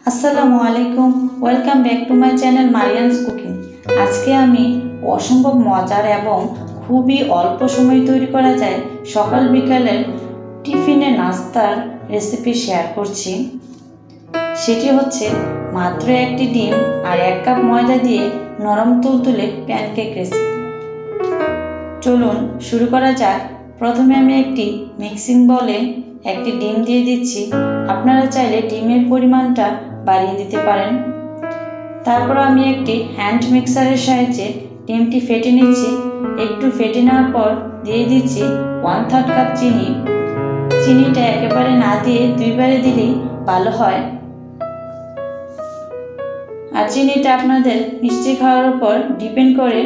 আসসালামু আলাইকুম, welcome back to my channel Mariam's cooking. আজকে আমি অসম্ভব মজার এবং খুবই অল্প সময় তৈরি করা যায় সকাল বিকালের টিফিনে নাস্তার রেসিপি শেয়ার করছি। সেটি হচ্ছে মাত্র একটি ডিম আর 1 কাপ ময়দা দিয়ে নরম তুলতুলে প্যানকেক রেসিপি। চলুন শুরু করা যাক। প্রথমে আমি একটি মিক্সিং বলে একটি ডিম দিয়ে দিচ্ছি। আপনারা চাইলে ডিমের পরিমাণটা বাড়িয়ে দিতে পারেন। তারপর আমি একটি হ্যান্ড মিক্সারের সাহায্যে ডিমটি ফেটে নিচ্ছি। একটু ফেটে নেওয়ার পর দিয়ে দিচ্ছি 1/3 কাপ চিনি। চিনিটা একেবারে না দিয়ে 2 বারে দিলেই ভালো হয়। আর চিনিটা আপনাদের মিষ্টি খাওয়ার উপর ডিপেন্ড করে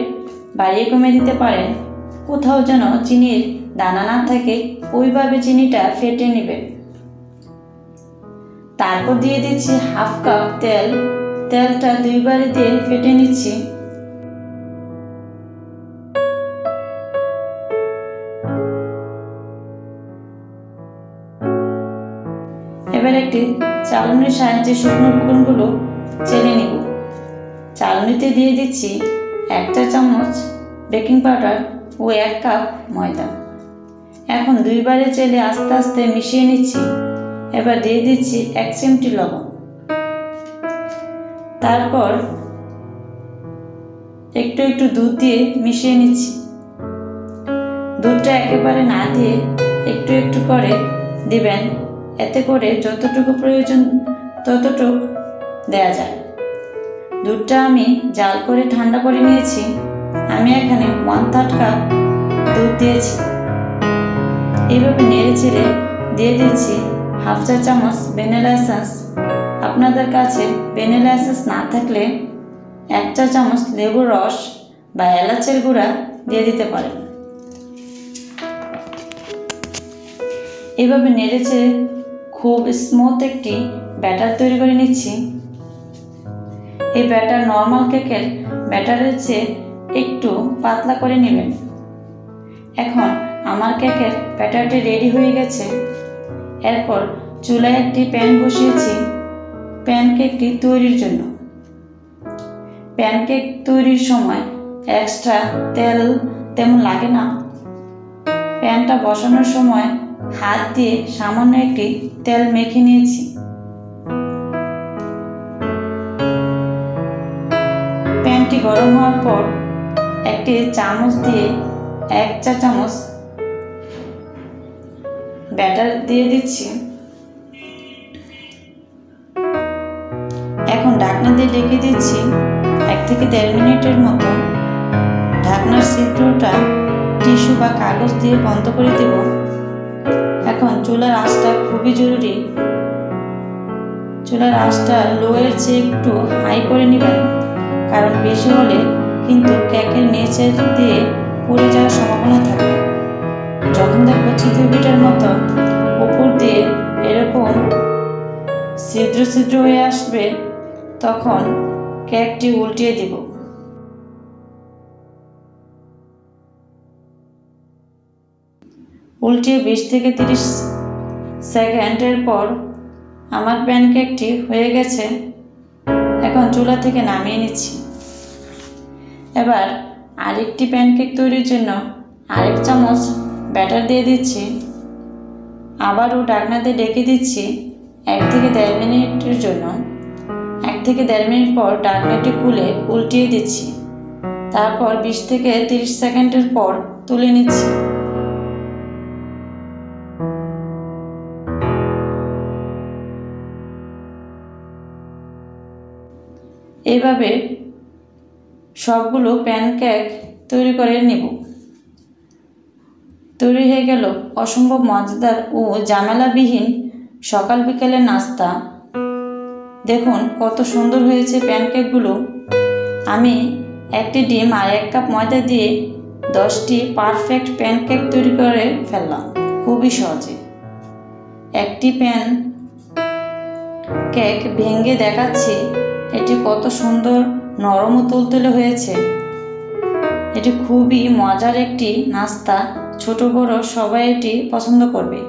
বাড়িয়ে কমে দিতে পারেন। কোথাও যেন চিনির দানা না থাকে, ওইভাবে চিনিটা ফেটে নেবেন। তারপর দিয়ে দিচ্ছি 1/2 কাপ তেল। তেলটা 2 বারে দিয়ে ফেটে নিচ্ছি। এবার একটি চালনির সাহায্যে শুকনো উপকরণগুলো চেলে নিব। চালনিতে দিয়ে দিচ্ছি 1 চা চামচ বেকিং পাউডার ও 1 কাপ ময়দা। এখন 2 বারে চেলে আস্তে আস্তে মিশিয়ে নিচ্ছি। এবার দিয়ে দিচ্ছি 1 চিমটি লবণ। তারপর একটু একটু দুধ দিয়ে মিশিয়ে নিচ্ছি। দুধটা একেবারে না দিয়ে একটু একটু করে দিবেন, এতে করে যতটুকু প্রয়োজন ততটুকু দেয়া যায়। দুধটা আমি জাল করে ঠান্ডা করে নিয়েছি। আমি এখানে 1/3 কাপ দুধ দিয়েছি। এইভাবে নেড়ে চেড়ে দিয়ে দিচ্ছি 1/2 চা চামচ ভ্যানিলা এসেন্স। আপনাদের কাছে ভ্যানিলা এসেন্স না থাকলে 1 চা চামচ লেবুর রস বা এলাচের গুঁড়া দিয়ে দিতে পারেন। এভাবে নেড়ে চেড়ে খুব স্মুথ একটি ব্যাটার তৈরি করে নিচ্ছি। এই ব্যাটার নর্মাল কেকের ব্যাটারের চেয়ে একটু পাতলা করে নেবেন। এখন আমার কেকের ব্যাটারটি রেডি হয়ে গেছে। এরপর চুলায় একটি প্যান বসিয়েছি প্যানকেকটি তৈরির জন্য। প্যানকেক তৈরির সময় এক্সট্রা তেল তেমন লাগে না। প্যানটা বসানোর সময় হাত দিয়ে সামান্য একটি তেল মেখে নিয়েছি। প্যানটি গরম হওয়ার পর একটি চামচ দিয়ে 1 চা চামচ ব্যাটার দিয়ে দিচ্ছি। এখন ঢাকনা দিয়ে ঢেকে দিচ্ছি 1 থেকে 1.5 মিনিটের মতো। ঢাকনার ছিদ্রটা টিস্যু বা কাগজ দিয়ে বন্ধ করে দেব। এখন চুলার আঁচটা খুবই জরুরি। চুলার আঁচটা লো এর চেয়ে একটু হাই করে নেবেন, কারণ বেশি হলে কিন্তু কেকের নিচের দিয়ে পড়ে যাওয়ার সম্ভাবনা থাকে। যখন দেখবো চিতই পিঠার মতো উপর দিয়ে এরকম ছিদ্র ছিদ্র হয়ে আসবে, তখন কেকটি উল্টিয়ে দিব। উল্টিয়ে 20 থেকে 30 সেকেন্ডের পর আমার প্যানকেকটি হয়ে গেছে। এখন চুলা থেকে নামিয়ে নিচ্ছি। এবার আরেকটি প্যানকেক তৈরির জন্য 1 চামচ ব্যাটার দিয়ে দিচ্ছি। আবারও ঢাকনা দিয়ে ঢেকে দিচ্ছি 1 থেকে 1.5 মিনিটের জন্য। 1 থেকে 1.5 মিনিট পর ঢাকনাটি খুলে উল্টিয়ে দিচ্ছি। তারপর 20 থেকে 30 সেকেন্ডের পর তুলে নিচ্ছি। এইভাবে সবগুলো প্যানকেক তৈরি করে নেব। তৈরি হয়ে গেল অসম্ভব মজাদার ও ঝামেলাবিহীন সকাল বিকেলের নাস্তা। দেখুন কত সুন্দর হয়েছে প্যানকেকগুলো। আমি একটি ডিম আর 1 কাপ ময়দা দিয়ে 10টি পারফেক্ট প্যানকেক তৈরি করে ফেললাম খুবই সহজে। একটি প্যান কেক ভেঙে দেখাচ্ছি এটি কত সুন্দর নরম ও তুলতুলে হয়েছে। এটি খুবই মজার একটি নাস্তা। ছোট বড় সবাই এটি পছন্দ করবে।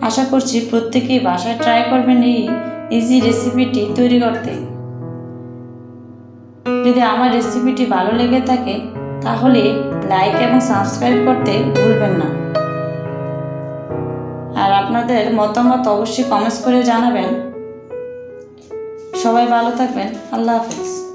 আশা করছি প্রত্যেকেই বাসায় ট্রাই করবেন এই ইজি রেসিপিটি তৈরি করতে। যদি আমার রেসিপিটি ভালো লেগে থাকে তাহলে লাইক এবং সাবস্ক্রাইব করতে ভুলবেন না। আর আপনাদের মতামত অবশ্যই কমেন্টস করে জানাবেন। সবাই ভালো থাকবেন। আল্লাহ হাফেজ।